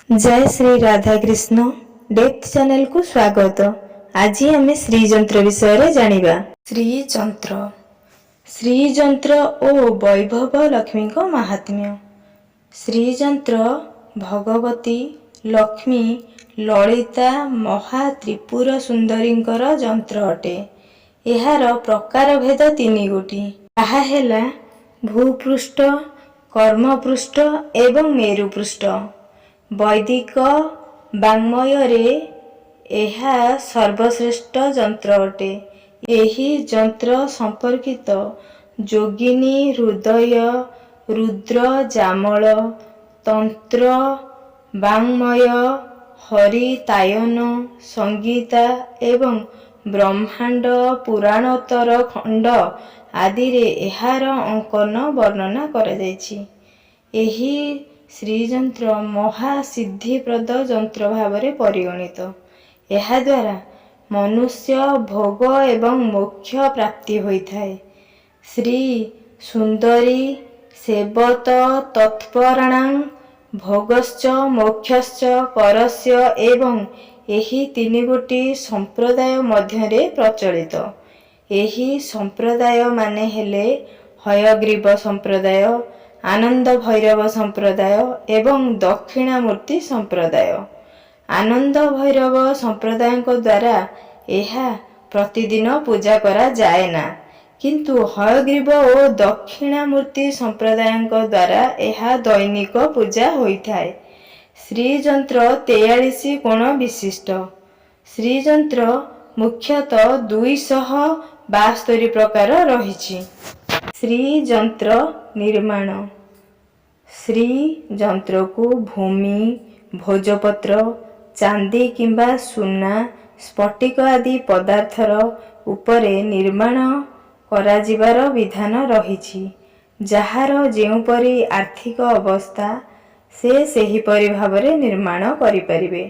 जय Shri Radha Krishna depth channel को स्वागत। आज आम श्रीजंत्र विषय जानिबा। श्रीजंत्र श्रीजंत्र ओ वैभव लक्ष्मी को महात्म्य। श्रीजंत्र भगवती लक्ष्मी ललिता महा त्रिपुर सुंदरींकर जंत्र अटे। एहार प्रकार भेद तीन गोटी, ताहा हेला भूपृष्ठ, कर्मपृष्ठ एवं मेरुपृष्ठ। वैदिक वाङ्मୟରେ ଏହା सर्वश्रेष्ठ ଯନ୍ତ୍ର ଅଟେ। ଏହି ଯନ୍ତ୍ର ସମ୍ପର୍କିତ ଯୋଗିନୀ ହୃଦୟ, ରୁଦ୍ର ଯାମଳ, ତନ୍ତ୍ର ବାङ्ମୟ, ହରିତାୟନ, ସଂଗୀତା ଏବଂ ବ୍ରହ୍ମାଣ୍ଡ ପୁରାଣୋତ୍ତର ଖଣ୍ଡ ଆଦିରେ ଏହାର ଅଙ୍କନ ବର୍ଣ୍ଣନା କରାଯାଇଛି। ଏହି ଶ୍ରୀଯନ୍ତ୍ର ମହାସିଦ୍ଧିପ୍ରଦ ଯନ୍ତ୍ର ଭାବରେ ପରିଗଣିତ। ଏହାଦ୍ୱାରା ମନୁଷ୍ୟ ଭୋଗ ଏବଂ ମୋକ୍ଷ ପ୍ରାପ୍ତି ହୋଇଥାଏ। ଶ୍ରୀ ସୁନ୍ଦରୀ ସେବତ ତତ୍ପରାଣାଂ ଭୋଗଶ୍ଚ ମୋକ୍ଷଶ୍ଚ ପରସ୍ୟ ଏବଂ ଏହି ତିନି ଗୋଟି ସମ୍ପ୍ରଦାୟ ମଧ୍ୟରେ ପ୍ରଚଳିତ। ଏହି ସମ୍ପ୍ରଦାୟ ମାନେ ହେଲେ ହୟଗ୍ରୀବ ସମ୍ପ୍ରଦାୟ, ଆନନ୍ଦ ଭୈରବ ସମ୍ପ୍ରଦାୟ ଏବଂ ଦକ୍ଷିଣାମୂର୍ତ୍ତି ସମ୍ପ୍ରଦାୟ। ଆନନ୍ଦ ଭୈରବ ସମ୍ପ୍ରଦାୟଙ୍କ ଦ୍ୱାରା ଏହା ପ୍ରତିଦିନ ପୂଜା କରାଯାଏ ନା, କିନ୍ତୁ ହୟଗ୍ରୀବ ଓ ଦକ୍ଷିଣାମୂର୍ତ୍ତି ସମ୍ପ୍ରଦାୟଙ୍କ ଦ୍ୱାରା ଏହା ଦୈନିକ ପୂଜା ହୋଇଥାଏ। ଶ୍ରୀଯନ୍ତ୍ର 43 କୋଣ ବିଶିଷ୍ଟ। ଶ୍ରୀଯନ୍ତ୍ର ମୁଖ୍ୟତଃ 272 ପ୍ରକାର ରହିଛି। ଶ୍ରୀଯନ୍ତ୍ର ନିର୍ମାଣ। ଶ୍ରୀଯନ୍ତ୍ରକୁ ଭୂମି, ଭୋଜପତ୍ର, ଚାନ୍ଦି କିମ୍ବା ସୁନା, ସ୍ଫଟିକ ଆଦି ପଦାର୍ଥର ଉପରେ ନିର୍ମାଣ କରାଯିବାର ବିଧାନ ରହିଛି। ଯାହାର ଯେଉଁପରି ଆର୍ଥିକ ଅବସ୍ଥା ସେ ସେହିପରି ଭାବରେ ନିର୍ମାଣ କରିପାରିବେ।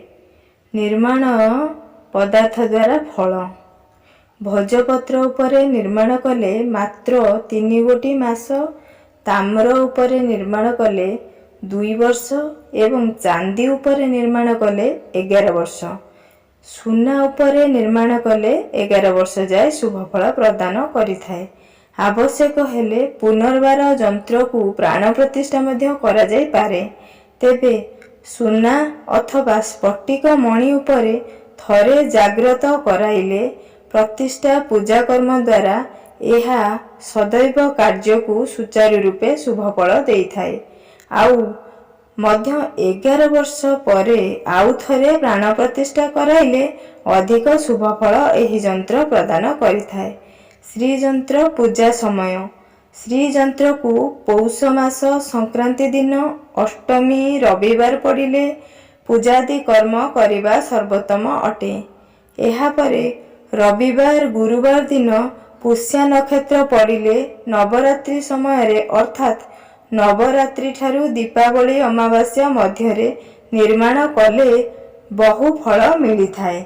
ନିର୍ମାଣ ପଦାର୍ଥ ଦ୍ୱାରା ଫଳ। ଭୋଜପତ୍ର ଉପରେ ନିର୍ମାଣ କଲେ ମାତ୍ର 3 ଗୋଟି ମାସ, ତାମ୍ର ଉପରେ ନିର୍ମାଣ କଲେ 2 ବର୍ଷ ଏବଂ ଚାନ୍ଦି ଉପରେ ନିର୍ମାଣ କଲେ 11 ବର୍ଷ। ସୁନା ଉପରେ ନିର୍ମାଣ କଲେ 11 ବର୍ଷ ଯାଏ ଶୁଭଫଳ ପ୍ରଦାନ କରିଥାଏ। ଆବଶ୍ୟକ ହେଲେ ପୁନର୍ବାର ଯନ୍ତ୍ରକୁ ପ୍ରାଣ ପ୍ରତିଷ୍ଠା ମଧ୍ୟ କରାଯାଇପାରେ। ତେବେ ସୁନା ଅଥବା ସ୍ଫଟିକ ମଣି ଉପରେ ଥରେ ଜାଗ୍ରତ କରାଇଲେ ପ୍ରତିଷ୍ଠା ପୂଜାକର୍ମ ଦ୍ୱାରା ଏହା ସଦୈବ କାର୍ଯ୍ୟକୁ ସୁଚାରୁ ରୂପେ ଶୁଭଫଳ ଦେଇଥାଏ। ଆଉ ମଧ୍ୟ 11 ବର୍ଷ ପରେ ଆଉ ଥରେ ପ୍ରାଣ ପ୍ରତିଷ୍ଠା କରାଇଲେ ଅଧିକ ଶୁଭଫଳ ଏହି ଯନ୍ତ୍ର ପ୍ରଦାନ କରିଥାଏ। ଶ୍ରୀଯନ୍ତ୍ର ପୂଜା ସମୟ। ଶ୍ରୀଯନ୍ତ୍ରକୁ ପୌଷ ମାସ ସଂକ୍ରାନ୍ତି ଦିନ ଅଷ୍ଟମୀ ରବିବାର ପଡ଼ିଲେ ପୂଜାଦି କର୍ମ କରିବା ସର୍ବୋତ୍ତମ ଅଟେ। ଏହାପରେ ରବିବାର ଗୁରୁବାର ଦିନ ପୁଷ୍ୟା ନକ୍ଷତ୍ର ପଡ଼ିଲେ ନବରାତ୍ରି ସମୟରେ ଅର୍ଥାତ୍ ନବରାତ୍ରି ଠାରୁ ଦୀପାବଳି ଅମାବାସ୍ୟା ମଧ୍ୟରେ ନିର୍ମାଣ କଲେ ବହୁ ଫଳ ମିଳିଥାଏ।